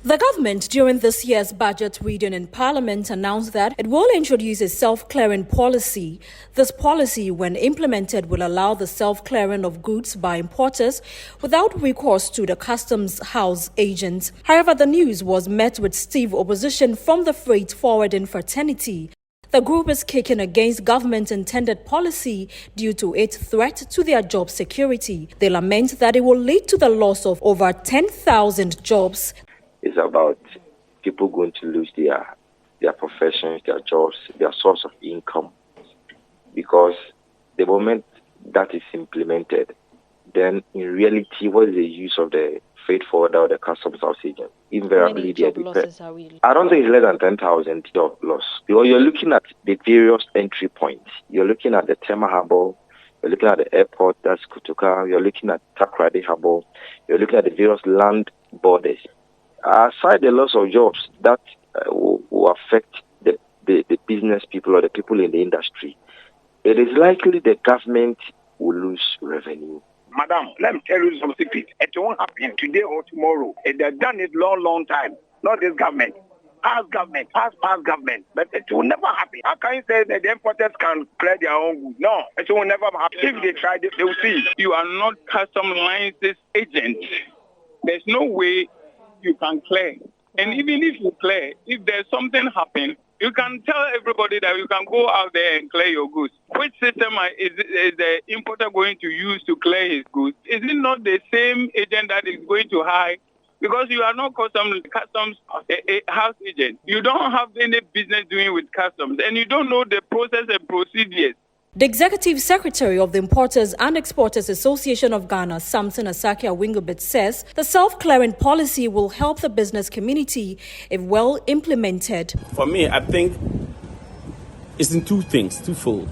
The government, during this year's budget reading in Parliament, announced that it will introduce a self-clearing policy. This policy, when implemented, will allow the self-clearing of goods by importers without recourse to the customs house agents. However, the news was met with stiff opposition from the freight forwarding fraternity. The group is kicking against government-intended policy due to its threat to their job security. They lament that it will lead to the loss of over 10,000 jobs. It's about people going to lose their professions, their jobs, their source of income. Because the moment that is implemented, then in reality, what is the use of the freight forwarder or the customs house agent? Invariably, they are I don't think it's less than 10,000 job loss. Because you're looking at the various entry points. You're looking at the Tema Harbour, you're looking at the airport, that's Kutuka, you're looking at Takrady Harbour, you're looking at the various land borders. Aside the loss of jobs, that will affect the business people or the people in the industry. It is likely the government will lose revenue. Madam, let me tell you some secret. It won't happen today or tomorrow. They've done it long time. Not this government. Past government, past government. But it will never happen. How can you say that the importers can clear their own goods? No, it will never happen. If they try, they will see. You are not custom license agent. There's no way you can clear. And even if you clear, if there's something happen, you can tell everybody that you can go out there and clear your goods. Which system is the importer going to use to clear his goods? Is it not the same agent that is going to hire? Because you are not customs house agent. You don't have any business doing with customs, and you don't know the process and procedures. The Executive Secretary of the Importers and Exporters Association of Ghana, Samson Asakia Wingobit, says the self-clearing policy will help the business community if well implemented. For me, I think it's in twofold.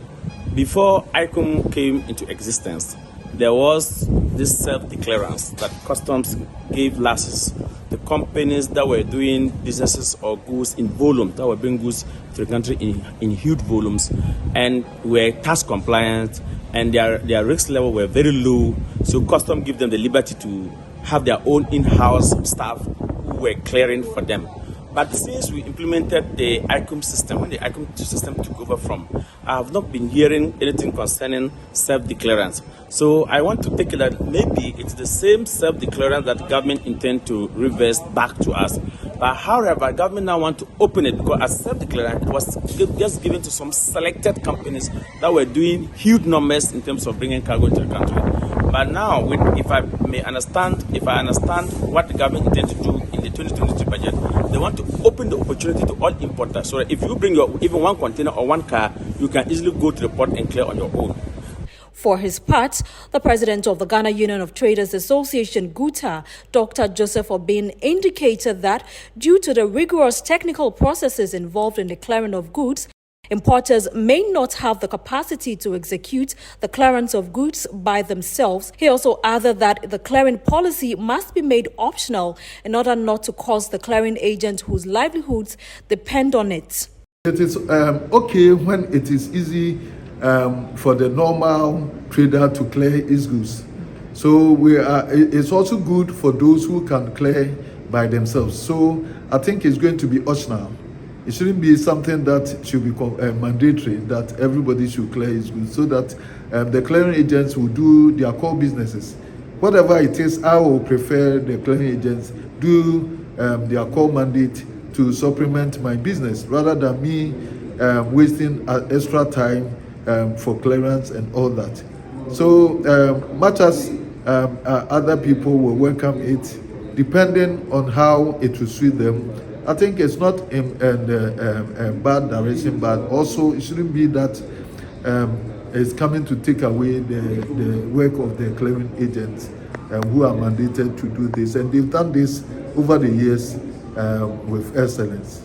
Before ICOM came into existence, there was this self-declarance that customs gave licenses to companies that were doing businesses or goods in volume, that were bringing goods to the country in huge volumes and were tax compliant, and their risk level were very low. So custom give them the liberty to have their own in-house staff who were clearing for them. But since we implemented the ICOM system, when the ICOM system took over from, I have not been hearing anything concerning self-declarance. So I want to take it that maybe it's the same self-declarance that government intend to reverse back to us. But however, government now want to open it because as self-declarance, it was just given to some selected companies that were doing huge numbers in terms of bringing cargo into the country. But now, if I understand what the government intends to do in the 2023 budget, they want to open the opportunity to all importers. So that if you bring even one container or one car, you can easily go to the port and clear on your own. For his part, the president of the Ghana Union of Traders Association, GUTA, Dr. Joseph Obin, indicated that due to the rigorous technical processes involved in the clearing of goods, importers may not have the capacity to execute the clearance of goods by themselves. He also added that the clearing policy must be made optional in order not to cost the clearing agent whose livelihoods depend on it. It is okay when it is easy for the normal trader to clear his goods. So it's also good for those who can clear by themselves. So I think it's going to be optional. It shouldn't be something that should be mandatory, that everybody should clear his goods, so that the clearing agents will do their core businesses. Whatever it is, I will prefer the clearing agents do their core mandate to supplement my business, rather than me wasting extra time for clearance and all that. So much as other people will welcome it, depending on how it will suit them, I think it's not in a bad direction, but also it shouldn't be that it's coming to take away the work of the clearing agents who are mandated to do this. And they've done this over the years with excellence.